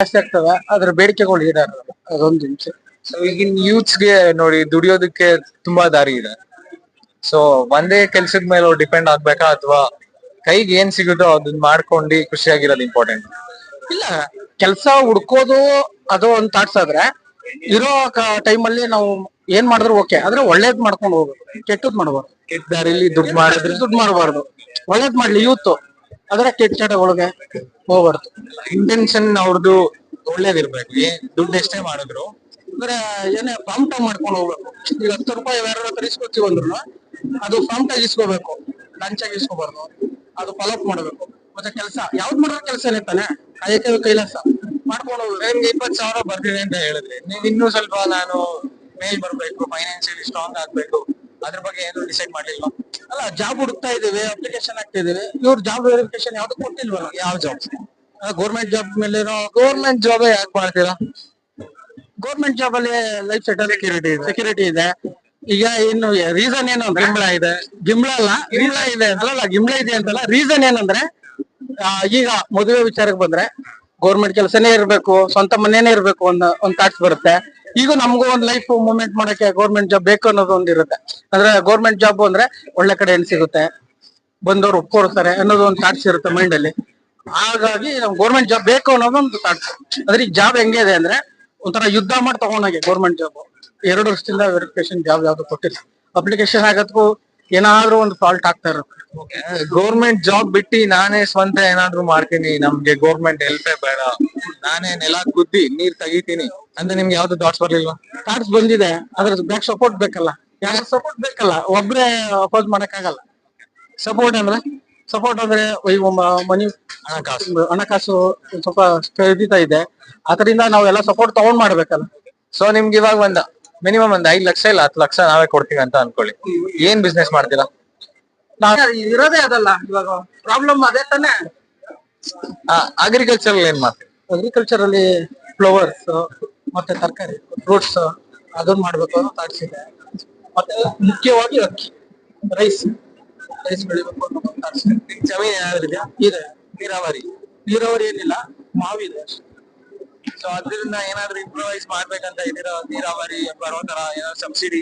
ಜಾಸ್ತಿ ಆಗ್ತವೆ ಅದ್ರ ಬೇಡಿಕೆಗಳು ಈಡೇರಲ್ಲ ಅದೊಂದು ಹಿಂಸೆ. ಸೊ ಈಗಿನ ಯೂತ್ಸ್ಗೆ ನೋಡಿ ದುಡಿಯೋದಕ್ಕೆ ತುಂಬಾ ದಾರಿ ಇದೆ. ಸೊ ಒಂದೇ ಕೆಲ್ಸದ ಮೇಲೆ ಡಿಪೆಂಡ್ ಆಗ್ಬೇಕಾ ಅಥವಾ ಕೈಗೆ ಏನ್ ಸಿಗುತ್ತೋ ಅದನ್ನ ಮಾಡ್ಕೊಂಡು ಖುಷಿಯಾಗಿರೋದು ಇಂಪಾರ್ಟೆಂಟ್? ಇಲ್ಲ, ಕೆಲ್ಸ ಹುಡ್ಕೋದು ಅದು ಒಂದ್ ಥಾಟ್ಸ್ ಆದ್ರೆ ಇರೋ ಟೈಮಲ್ಲಿ ನಾವು ಏನ್ ಮಾಡಿದ್ರು ಓಕೆ, ಆದ್ರೆ ಒಳ್ಳೇದ್ ಮಾಡ್ಕೊಂಡು ಹೋಗ್ಬೇಕು, ಕೆಟ್ಟದ್ ಮಾಡಬಾರ್ದು. ಕೆಟ್ಟ ದಾರಿಲಿ ದುಡ್ಡು ಮಾಡಿದ್ರೆ ದುಡ್ಡು ಮಾಡಬಾರ್ದು, ಒಳ್ಳೇದ್ ಮಾಡ್ಲಿ ಯೂತ್, ಆದ್ರೆ ಕೆಟ್ಟ ಚಟಗಳಿಗೆ ಹೋಗ್ಬಾರ್ದು. ಇಂಟೆನ್ಷನ್ ಅವ್ರದ್ದು ಒಳ್ಳೇದಿರ್ಬೇಕು. ದುಡ್ಡು ಎಷ್ಟೇ ಮಾಡಿದ್ರು ಅಂದ್ರೆ ಏನೇ ಪ್ರಾಂಪ್ಟ್ ಆಗಿ ಮಾಡ್ಕೊಂಡು ಹೋಗ್ಬೇಕು. ಈಗ 10 ರೂಪಾಯಿ ಯಾರ ಹತ್ರ ಇಸ್ಕೊತೀವಿ ಅಂದ್ರು ಅದು ಪ್ರಾಂಪ್ಟ್ ಆಗಿ ಇಸ್ಕೋಬೇಕು, ಲಂಚ ಇಸ್ಕೋಬಾರ್ದು, ಅದು ಫಾಲೋ ಅಪ್ ಮಾಡ್ಬೇಕು. ಮತ್ತೆ ಕೆಲಸ ಯಾವ್ದು ಮಾಡಿರೋ ಕೆಲಸನೇ ತಾನೆ, ಕಾಯಕ ಕೈಲಾಸ ಮಾಡ್ಕೊಂಡು ಹೋಗ್ಬೇಕು. ನಿಮ್ಗೆ 20,000 ಬರ್ತಿದೆ ಅಂತ ಹೇಳಿದ್ರಿ, ನೀವ್ ಇನ್ನೂ ಸ್ವಲ್ಪ ನಾನು ಮೇಲ್ ಬರ್ಬೇಕು, ಫೈನಾನ್ಸಿಯಲಿ ಸ್ಟ್ರಾಂಗ್ ಆಗ್ಬೇಕು, ಅದ್ರ ಬಗ್ಗೆ ಏನು ಡಿಸೈಡ್ ಮಾಡ್ಲಿಲ್ಲ? ಅಲ್ಲ, ಜಾಬ್ ಹುಡುಕ್ತಾ ಇದೀವಿ, ಅಪ್ಲಿಕೇಶನ್ ಹಾಕ್ತಾ ಇದೀವಿ. ಇವ್ರು ಜಾಬ್ ವೆರಿಫಿಕೇಶನ್ ಯಾವ್ದು ಕೊಟ್ಟಿಲ್ವಲ್ಲ. ಯಾವ ಜಾಬ್? ಗೌರ್ಮೆಂಟ್ ಜಾಬ್ ಮೇಲೆ ಗೌರ್ಮೆಂಟ್ ಜಾಬ್ ಯಾಕೆ ಮಾಡ್ತೀರಾ? ಗೌರ್ಮೆಂಟ್ ಜಾಬ್ ಅಲ್ಲಿ ಲೈಫ್ ಸೆಟಲ್ ಸೆಕ್ಯೂರಿಟಿ ಇದೆ. ಈಗ ಇನ್ನು ರೀಸನ್ ಏನು ಅಂದ್ರೆ ಗಿಂಬಳ ಇದೆ. ಗಿಂಬಳ ಅಲ್ಲ, ಗಿಂಬಳ ಇದೆ ಅಂತಲ್ಲ, ಗಿಂಬಳ ಇದೆ ಅಂತಲ್ಲ. ರೀಸನ್ ಏನಂದ್ರೆ ಈಗ ಮದುವೆ ವಿಚಾರಕ್ಕೆ ಬಂದ್ರೆ ಗೌರ್ಮೆಂಟ್ ಕೆಲಸನೇ ಇರ್ಬೇಕು, ಸ್ವಂತ ಮನೇನೆ ಇರ್ಬೇಕು ಒಂದ್ ಥಾಟ್ಸ್ ಬರುತ್ತೆ. ಈಗ ನಮಗೂ ಒಂದ್ ಲೈಫ್ ಮೂವ್ಮೆಂಟ್ ಮಾಡಕ್ಕೆ ಗೌರ್ಮೆಂಟ್ ಜಾಬ್ ಬೇಕು ಅನ್ನೋದು ಒಂದ್ ಇರುತ್ತೆ. ಅಂದ್ರೆ ಗೌರ್ಮೆಂಟ್ ಜಾಬ್ ಅಂದ್ರೆ ಒಳ್ಳೆ ಕಡೆ ಏನ್ ಸಿಗುತ್ತೆ, ಬಂದವ್ರು ಒಪ್ಕೊಡ್ತಾರೆ ಅನ್ನೋದು ಒಂದು ಥಾಟ್ಸ್ ಇರುತ್ತೆ ಮೈಂಡ್ ಅಲ್ಲಿ. ಹಾಗಾಗಿ ನಾವು ಗೌರ್ಮೆಂಟ್ ಜಾಬ್ ಬೇಕು ಅನ್ನೋದೊಂದು ಥಾಟ್ಸ್. ಅಂದ್ರೆ ಈ ಜಾಬ್ ಹೆಂಗಿದೆ ಅಂದ್ರೆ ಒಂಥರ ಯುದ್ಧ ಮಾಡಿ ತಗೊಂಡಾಗೆ ಗೌರ್ಮೆಂಟ್ ಜಾಬ್. 2 ವರ್ಷದಿಂದ ವೆರಿಫಿಕೇಶನ್ ಜಾಬ್ ಯಾವ್ದು ಕೊಟ್ಟಿಲ್ಲ. ಅಪ್ಲಿಕೇಶನ್ ಆಗದಕ್ಕೂ ಏನಾದ್ರೂ ಒಂದು ಫಾಲ್ಟ್ ಆಗ್ತಾ ಇರುತ್ತೆ. ಗೌರ್ಮೆಂಟ್ ಜಾಬ್ ಬಿಟ್ಟು ನಾನೇ ಸ್ವಂತ ಏನಾದ್ರು ಮಾಡ್ತೀನಿ, ನಮ್ಗೆ ಗೌರ್ಮೆಂಟ್ ಹೆಲ್ಪೇ ಬೇಡ, ನಾನೇ ನೆಲ ಗುದ್ದಿ ನೀರ್ ತೆಗಿತೀನಿ ಅಂತ ನಿಮ್ಗೆ ಯಾವ್ದು ಥಾಟ್ಸ್ ಬರ್ಲಿಲ್ವಾ? ಥಾಟ್ಸ್ ಬಂದಿದೆ, ಅದ್ರ ಬ್ಯಾಕ್ ಸಪೋರ್ಟ್ ಬೇಕಲ್ಲ. ಯಾರು ಸಪೋರ್ಟ್ ಬೇಕಲ್ಲ, ಒಬ್ರೇ ಅಪೋಸ್ ಮಾಡಕ್ ಆಗಲ್ಲ. ಸಪೋರ್ಟ್ ಅಂದ್ರೆ ಈಗ ಮನಿ ಹಣಕಾಸು ಸ್ವಲ್ಪ ಖರೀದಿತಾ ಇದೆ, ಅದರಿಂದ ನಾವೆಲ್ಲ ಸಪೋರ್ಟ್ ತಗೊಂಡ್ ಮಾಡ್ಬೇಕಲ್ಲ. ಸೊ ನಿಮ್ಗೆ ಇವಾಗ ಮಿನಿಮಮ್ 5 ಲಕ್ಷ ಇಲ್ಲ 10 ಲಕ್ಷ ನಾವೇ ಕೊಡ್ತೀವಿ ಅಂತ ಅನ್ಕೊಳ್ಳಿ, ಏನ್ ಬಿಸ್ನೆಸ್ ಮಾಡ್ತೀರಾ? ಇರೋದೇ ಅದಲ್ಲ, ಇವಾಗ ಪ್ರಾಬ್ಲಮ್ ಅದೇ ತಾನೆ. ಅಗ್ರಿಕಲ್ಚರ್ ಏನ್ ಮಾಡ್ತೀವಿ? ಅಗ್ರಿಕಲ್ಚರ್ ಅಲ್ಲಿ ಫ್ಲವರ್ಸ್ ಮತ್ತೆ ತರಕಾರಿ, ಫ್ರೂಟ್ಸ್ ಅದನ್ನ ಮಾಡ್ಬೇಕು ಅನ್ನೋ ಥಾಟ್ಸ್ ಇದೆ. ಮತ್ತೆ ಮುಖ್ಯವಾಗಿ ಅಕ್ಕಿ, ರೈಸ್ ಬೆಳಿಬೇಕು ಅನ್ನೋ ಥಾಟ್ಸ್ ಇದೆ. ನಿಮ್ ಜಮೀನ್ ಏನಾದ್ರು ಇದೆಯಾ? ಇದೆ. ನೀರಾವರಿ ಏನಿಲ್ಲ, ಮಾವಿದೆ ಅಷ್ಟೇ. ಸೊ ಅದ್ರಿಂದ ಏನಾದ್ರು ಇಂಪ್ರೂವೈಸ್ ಮಾಡ್ಬೇಕಂತ ಇದೀರಾ? ನೀರಾವರಿ ಬರೋ ತರ ಏನಾದ್ರು ಸಬ್ಸಿಡಿ